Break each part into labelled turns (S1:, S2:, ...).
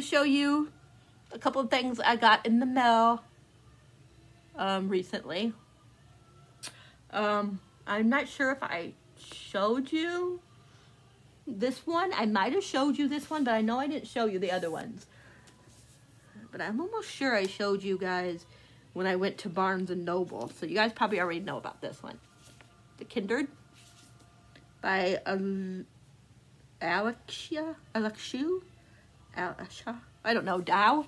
S1: show you a couple of things I got in the mail recently. I'm not sure if I showed you this one. I might have showed you this one, but I know I didn't show you the other ones. But I'm almost sure I showed you guys when I went to Barnes & Noble. So you guys probably already know about this one. The Kindred by Alexia, I don't know, Dow.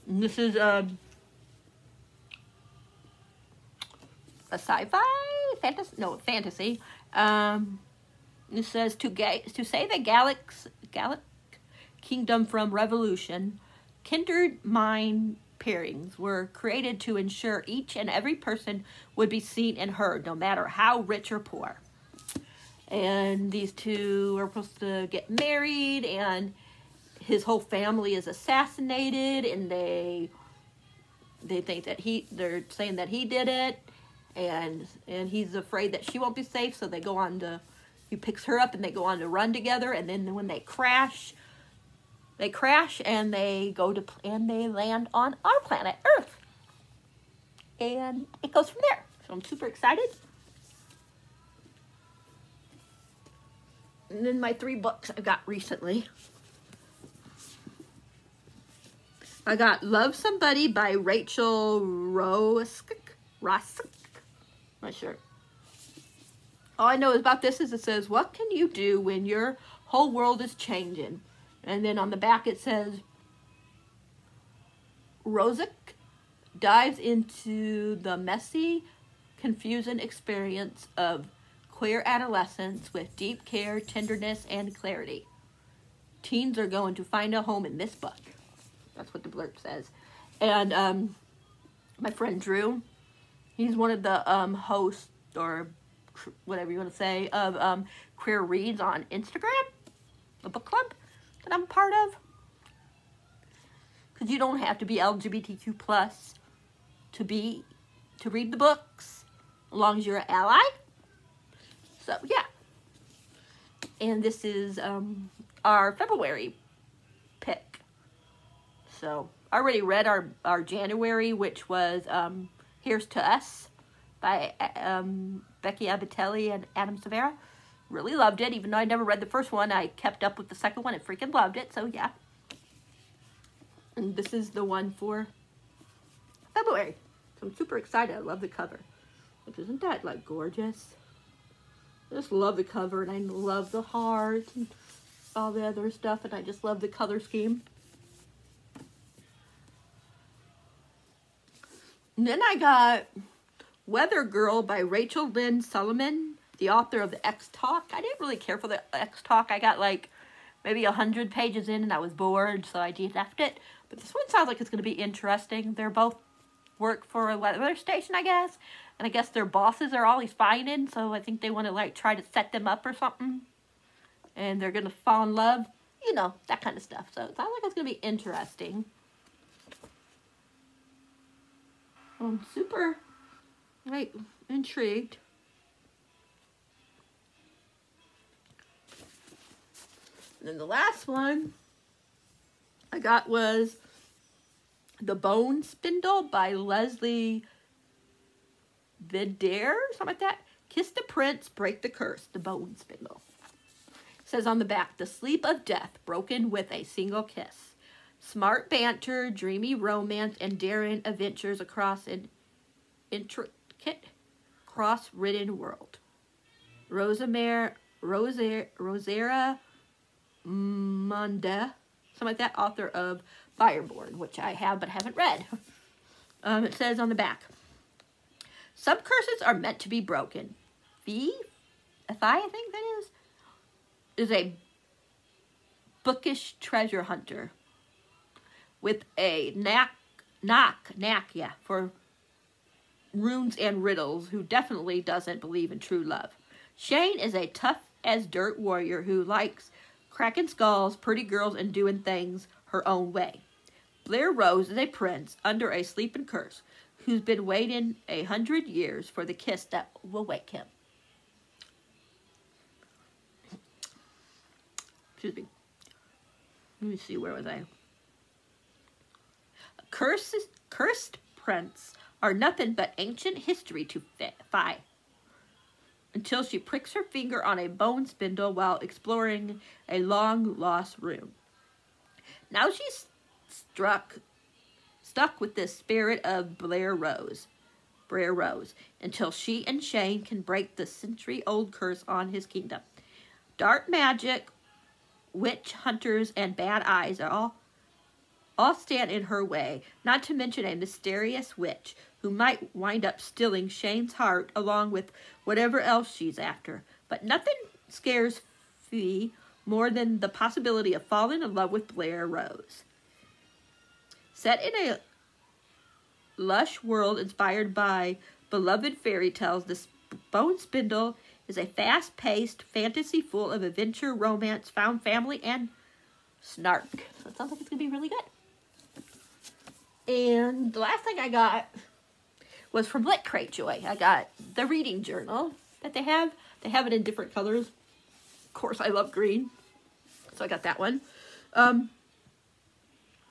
S1: And this is a sci-fi, fantasy. It says to save a Gallic kingdom from revolution, kindred mind pairings were created to ensure each and every person would be seen and heard, no matter how rich or poor. And these two are supposed to get married, and his whole family is assassinated, and they think that they're saying that he did it, and he's afraid that she won't be safe, so he picks her up and they go on to run together, and then when they crash and they land on our planet Earth, and it goes from there. So I'm super excited. And then my 3 books I got recently. I got Love Somebody by Rachel Roskick. Not sure. All I know about this is it says, what can you do when your whole world is changing? And then on the back it says, Roskick dives into the messy, confusing experience of queer adolescence with deep care, tenderness, and clarity. Teens are going to find a home in this book. That's what the blurb says. And my friend Drew, he's one of the hosts, or whatever you want to say, of Queer Reads on Instagram, a book club that I'm a part of. Because you don't have to be LGBTQ plus to read the books, as long as you're an ally. So yeah. And this is our February pick. So I already read our January, which was Here's to Us by Becky Abatelli and Adam Severa. Really loved it. Even though I never read the first one, I kept up with the second one and freaking loved it. So yeah. And this is the one for February. So I'm super excited. I love the cover. Like, isn't that like gorgeous? I just love the cover, and I love the heart and all the other stuff, and I just love the color scheme. And then I got Weather Girl by Rachel Lynn Solomon, the author of the X Talk. I didn't really care for the X Talk. I got like maybe 100 pages in and I was bored, so I left it. But this one sounds like it's going to be interesting. They're both work for a weather station, I guess. And I guess their bosses are always fighting, so I think they want to like try to set them up or something. And they're going to fall in love. You know, that kind of stuff. So it sounds like it's going to be interesting. I'm super intrigued. And then the last one I got was The Bone Spindle by Leslie Videre, something like that. Kiss the Prince, Break the Curse, The Bone Spindle. It says on the back, the sleep of death broken with a single kiss. Smart banter, dreamy romance, and daring adventures across an intricate, cross-ridden world. Rosera Munda, something like that, author of Fireborn, which I have but haven't read. It says on the back, some curses are meant to be broken. Fi, I think that is a bookish treasure hunter with a knack for runes and riddles, who definitely doesn't believe in true love. Shane is a tough-as-dirt warrior who likes cracking skulls, pretty girls, and doing things her own way. Blair Rose is a prince under a sleeping curse who's been waiting 100 years for the kiss that will wake him. Excuse me. Let me see, where was I? Cursed prints are nothing but ancient history to defy. Until she pricks her finger on a bone spindle while exploring a long-lost room. Now she's stuck with the spirit of Brer Rose, until she and Shane can break the century-old curse on his kingdom. Dark magic, witch hunters, and bad eyes are all stand in her way, not to mention a mysterious witch who might wind up stealing Shane's heart along with whatever else she's after. But nothing scares Fee more than the possibility of falling in love with Brer Rose. Set in a lush world inspired by beloved fairy tales, this Bone Spindle is a fast-paced fantasy full of adventure, romance, found family, and snark. So it sounds like it's going to be really good. And the last thing I got was from Litjoycrate Joy. I got the reading journal that they have. They have it in different colors. Of course, I love green, so I got that one. I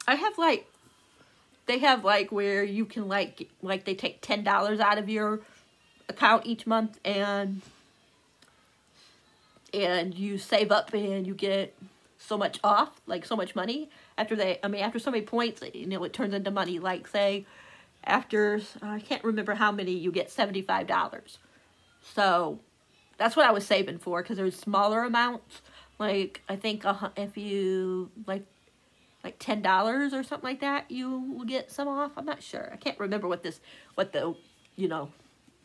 S1: have they have where you can like they take $10 out of your account each month, and you save up and you get so much off, so much money after after so many points, it turns into money. Like say after, I can't remember how many, you get $75. So that's what I was saving for, because there's smaller amounts. I think if you like $10 or something like that, you will get some off. I'm not sure. I can't remember what the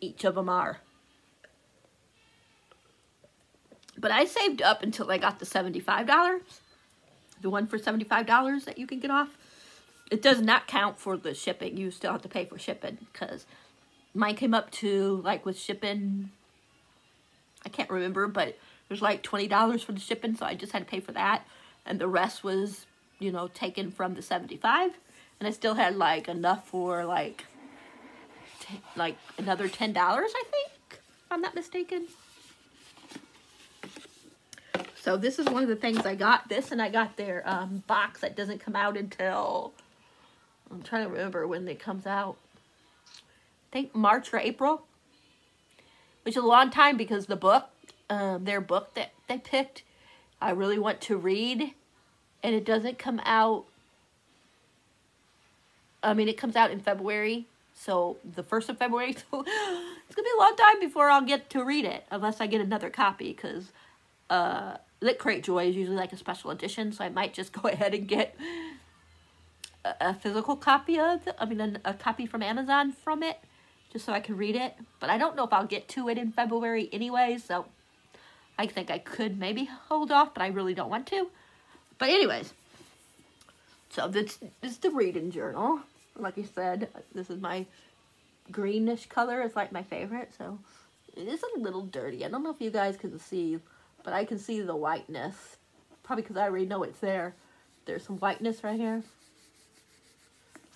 S1: each of them are. But I saved up until I got the $75. The one for $75 that you can get off. It does not count for the shipping. You still have to pay for shipping, because mine came up to, with shipping, I can't remember, but there's $20 for the shipping, so I just had to pay for that. And the rest was, taken from the $75. And I still had, enough for, another $10, I think, if I'm not mistaken. So this is one of the things I got. This, and I got their box that doesn't come out until, I'm trying to remember when it comes out. I think March or April. Which is a long time, because the book, their book that they picked, I really want to read. And it doesn't come out, it comes out in February. So the 1st of February. So it's going to be a long time before I'll get to read it. Unless I get another copy, because Litjoycrate Joy is usually a special edition, so I might just go ahead and get a physical copy of it. A copy from Amazon from it, just so I can read it. But I don't know if I'll get to it in February anyway, so I think I could maybe hold off, but I really don't want to. But anyways, so this is the reading journal. Like I said, this is my greenish color. It's my favorite, so it is a little dirty. I don't know if you guys can see, but I can see the whiteness. Probably because I already know it's there. There's some whiteness right here.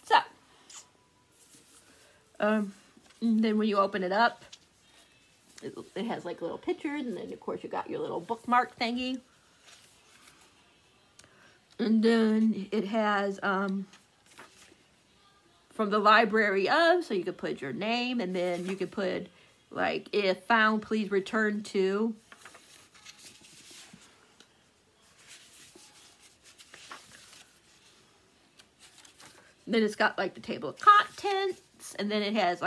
S1: So, and then when you open it up, it has little pictures, and then of course you got your little bookmark thingy. And then it has, from the library of, so you could put your name, and then you could put, if found, please return to. Then it's got, the table of contents, and then it has,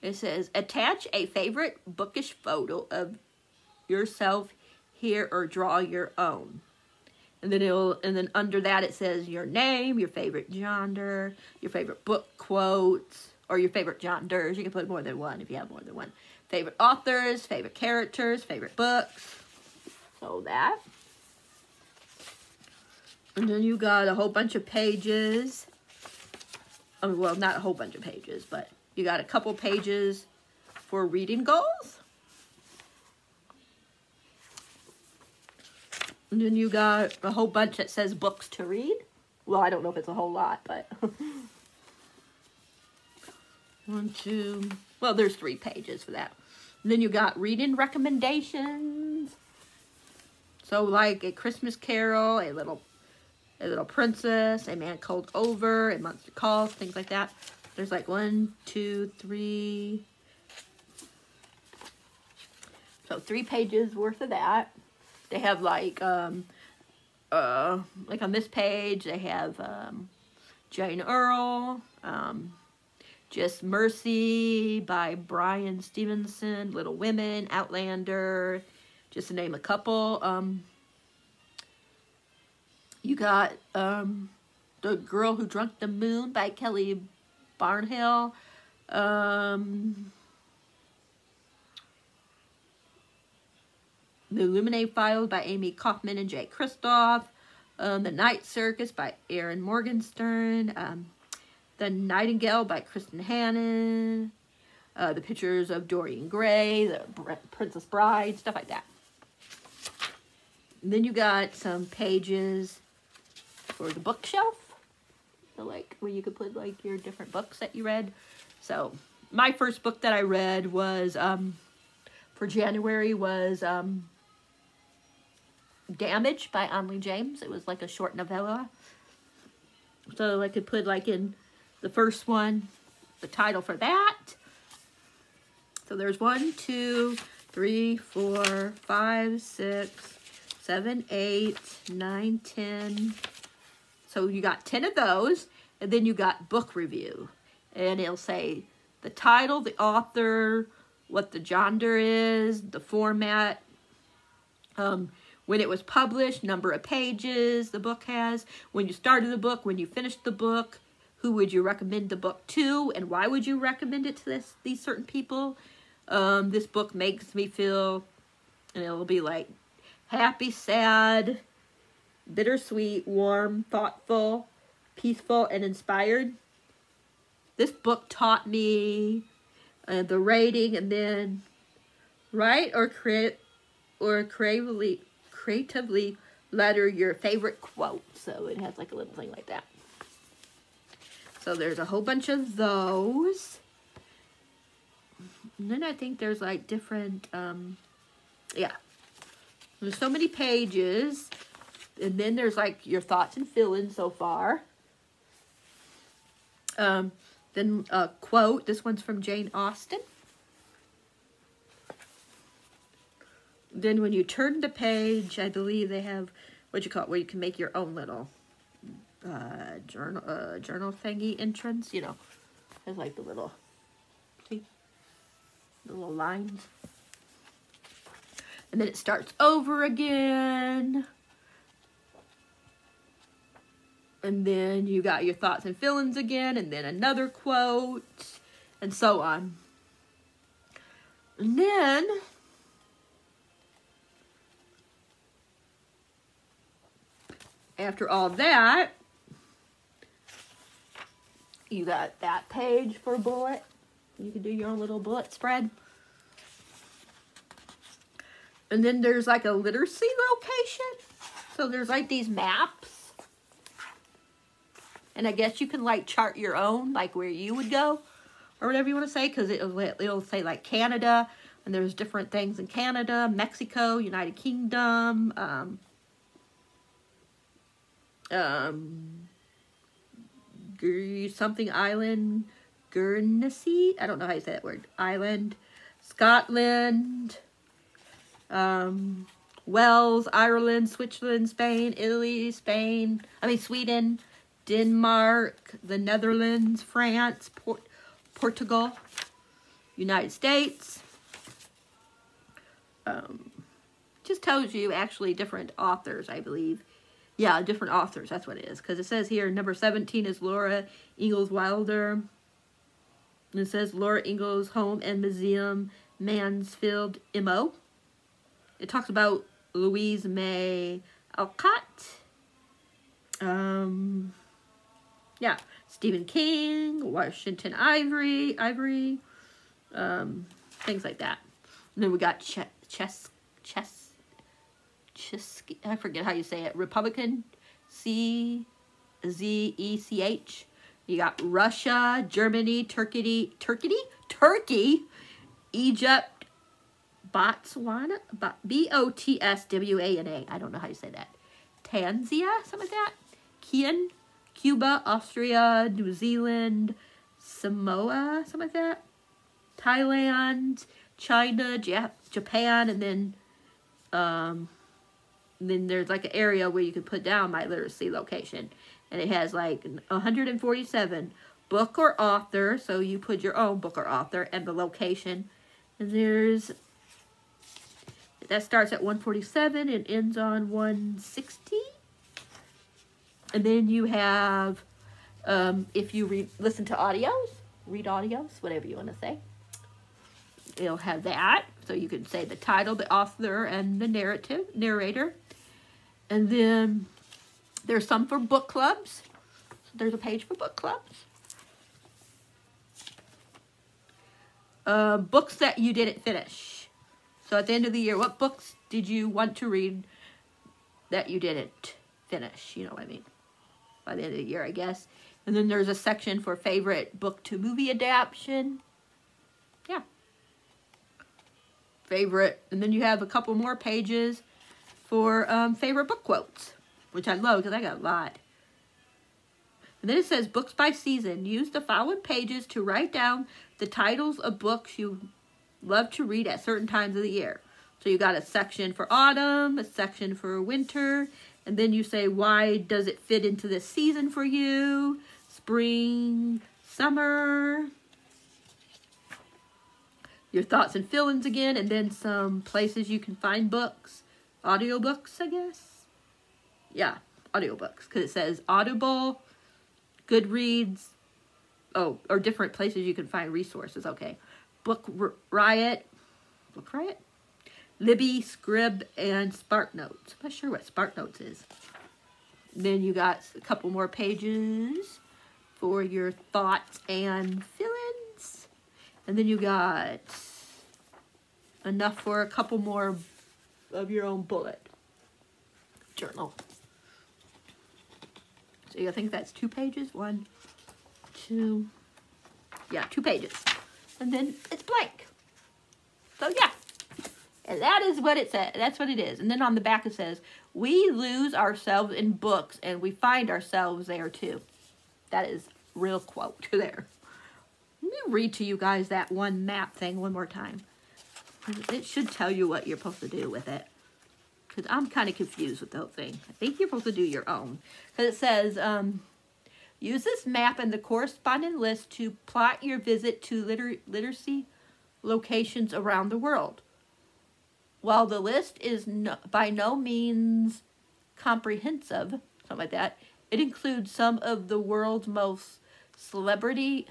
S1: it says, attach a favorite bookish photo of yourself here, or draw your own. And then under that it says your name, your favorite genre, your favorite book quotes, or your favorite genres. You can put more than one if you have more than one. Favorite authors, favorite characters, favorite books. So that. And then you got a whole bunch of pages. Well, not a whole bunch of pages, but you got a couple pages for reading goals. And then you got a whole bunch that says books to read. Well, I don't know if it's a whole lot, but 1, 2, well, there's 3 pages for that. And then you got reading recommendations. So A Christmas Carol, a little A Little Princess, A Man Called Over, A Monster Calls, things like that. There's like 1, 2, 3. So 3 pages worth of that. They have like on this page, they have Jane Earl, Just Mercy by Brian Stevenson, Little Women, Outlander, just to name a couple. You got The Girl Who Drunk the Moon by Kelly Barnhill. The Illuminate Files by Amy Kaufman and Jay Kristoff. The Night Circus by Erin Morgenstern. The Nightingale by Kristen Hannon. The Pictures of Dorian Gray. The Princess Bride. Stuff like that. And then you got some pages for the bookshelf. So like where you could put like your different books that you read. So my first book that I read was for January was Damage by Onley James. It was like a short novella. So I could put like in the first one, the title for that. So there's 1, 2, 3, 4, 5, 6, 7, 8, 9, 10. So you got 10 of those. And then you got book review. And it'll say the title, the author, what the genre is, the format, when it was published, number of pages the book has, when you started the book, when you finished the book, who would you recommend the book to, and why would you recommend it to these certain people. This book makes me feel, and it'll be like happy, sad, bittersweet, warm, thoughtful, peaceful, and inspired. This book taught me the rating, and then write or creatively letter your favorite quote. So it has like a little thing like that. So there's a whole bunch of those. And then I think there's like different, yeah. There's so many pages. And then there's like your thoughts and feelings so far. Then a quote. This one's from Jane Austen. Then when you turn the page, I believe they have, what you call it, where you can make your own little journal thingy entrance, you know. There's like the little, see? The little lines. And then it starts over again. And then you got your thoughts and feelings again, and then another quote, and so on. And then after all that, you got that page for a bullet. You can do your own little bullet spread. And then there's like a literacy location. So there's like these maps. And I guess you can like chart your own, like where you would go, or whatever you want to say, because it'll say like Canada, and there's different things in Canada, Mexico, United Kingdom, something island, Guernsey, I don't know how you say that word, island, Scotland, Wales, Ireland, Switzerland, Spain, Italy, Sweden, Denmark, the Netherlands, France, Portugal, United States. Just tells you actually different authors, I believe. Yeah, different authors, that's what it is. Because it says here, number 17 is Laura Ingalls Wilder. And it says Laura Ingalls Home and Museum, Mansfield, MO. It talks about Louise May Alcott. Yeah, Stephen King, Washington Ivory, things like that. And then we got I forget how you say it, Republican, CZECH. You got Russia, Germany, Turkey, Egypt, Botswana, Botswana. I don't know how you say that. Tanzania, something like that. Cuba, Austria, New Zealand, Samoa, something like that, Thailand, China, Japan, and then there's like an area where you can put down my literacy location. And it has like 147 book or author. So you put your own book or author and the location. And that starts at 147 and ends on 160. And then you have, if you listen to audios, read audios, whatever you want to say. It'll have that. So you can say the title, the author, and the narrator. And then there's some for book clubs. So there's a page for book clubs. Books that you didn't finish. So at the end of the year, what books did you want to read that you didn't finish? You know what I mean? By the end of the year, I guess. And then there's a section for favorite book to movie adaptation. Yeah. Favorite. And then you have a couple more pages for favorite book quotes, which I love because I got a lot. And then it says books by season. Use the following pages to write down the titles of books you love to read at certain times of the year. So you got a section for autumn, a section for winter, and then you say why does it fit into this season for you? Spring, summer. Your thoughts and feelings again, and then some places you can find books. Audiobooks, I guess. Yeah, audiobooks, because it says Audible, Goodreads, or different places you can find resources. Okay, Book Riot, Libby, Scrib, and SparkNotes. I'm not sure what SparkNotes is. Then you got a couple more pages for your thoughts and feelings. And then you got enough for a couple more of your own bullet journal. So I think that's 2 pages. 1, 2, yeah, 2 pages. And then it's blank. So yeah. And that is what it says. That's what it is. And then on the back it says, we lose ourselves in books and we find ourselves there too. That is real quote there. Let me read to you guys that one map thing one more time. It should tell you what you're supposed to do with it. Because I'm kind of confused with the whole thing. I think you're supposed to do your own. Because it says, use this map and the corresponding list to plot your visit to literacy locations around the world. While the list is by no means comprehensive, something like that, it includes some of the world's most celebrity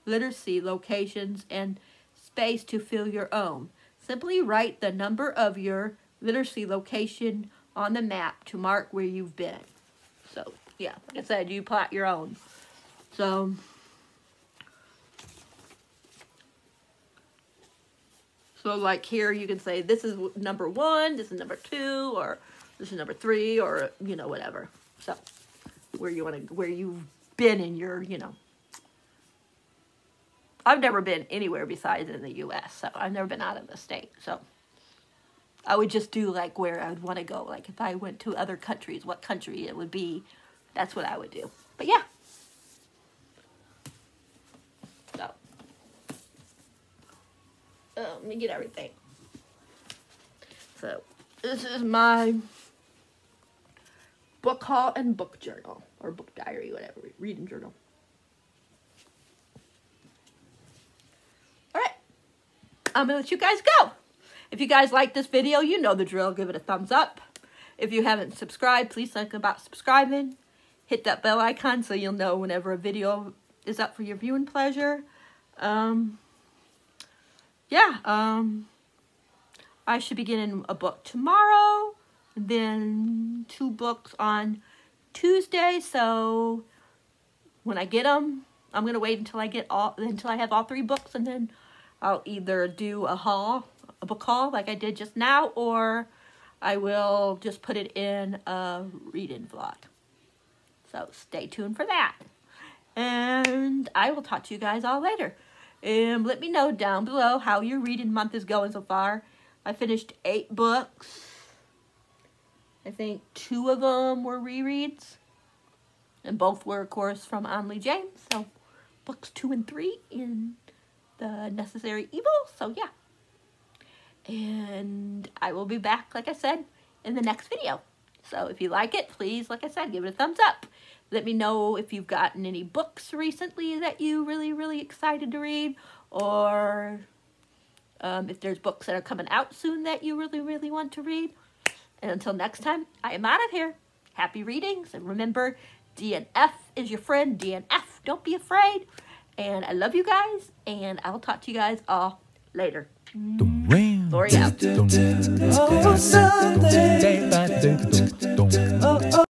S1: literacy locations and space to fill your own. Simply write the number of your literacy location on the map to mark where you've been. So, yeah, like I said, you plot your own. So like here you can say this is number 1, this is number 2, or this is number 3, or you know, whatever. So where you've been in your, you know. I've never been anywhere besides in the US, so I've never been out of the state. So I would just do like where I would want to go. Like if I went to other countries, what country it would be, that's what I would do. But yeah. So let me get everything. So this is my book haul and book journal, or book diary, whatever, reading journal. All right, I'm gonna let you guys go. If you guys like this video, you know the drill. Give it a thumbs up. If you haven't subscribed, please think about subscribing. Hit that bell icon so you'll know whenever a video is up for your viewing pleasure. I should be getting a book tomorrow, and then 2 books on Tuesday. So when I get them, I'm gonna wait until I have all 3 books, and then I'll either do a book haul like I did just now, or I will just put it in a reading vlog. So stay tuned for that. And I will talk to you guys all later. Let me know down below how your reading month is going so far. I finished 8 books. I think 2 of them were rereads. And both were, of course, from Onley James. So, books 2 and 3 in The Necessary Evil. So, yeah. And I will be back, like I said, in the next video. So, if you like it, please, like I said, give it a thumbs up. Let me know if you've gotten any books recently that you really excited to read. Or if there's books that are coming out soon that you really want to read. And until next time, I am out of here. Happy readings. And remember, DNF is your friend. DNF. Don't be afraid. And I love you guys. And I'll talk to you guys all later. Lori out.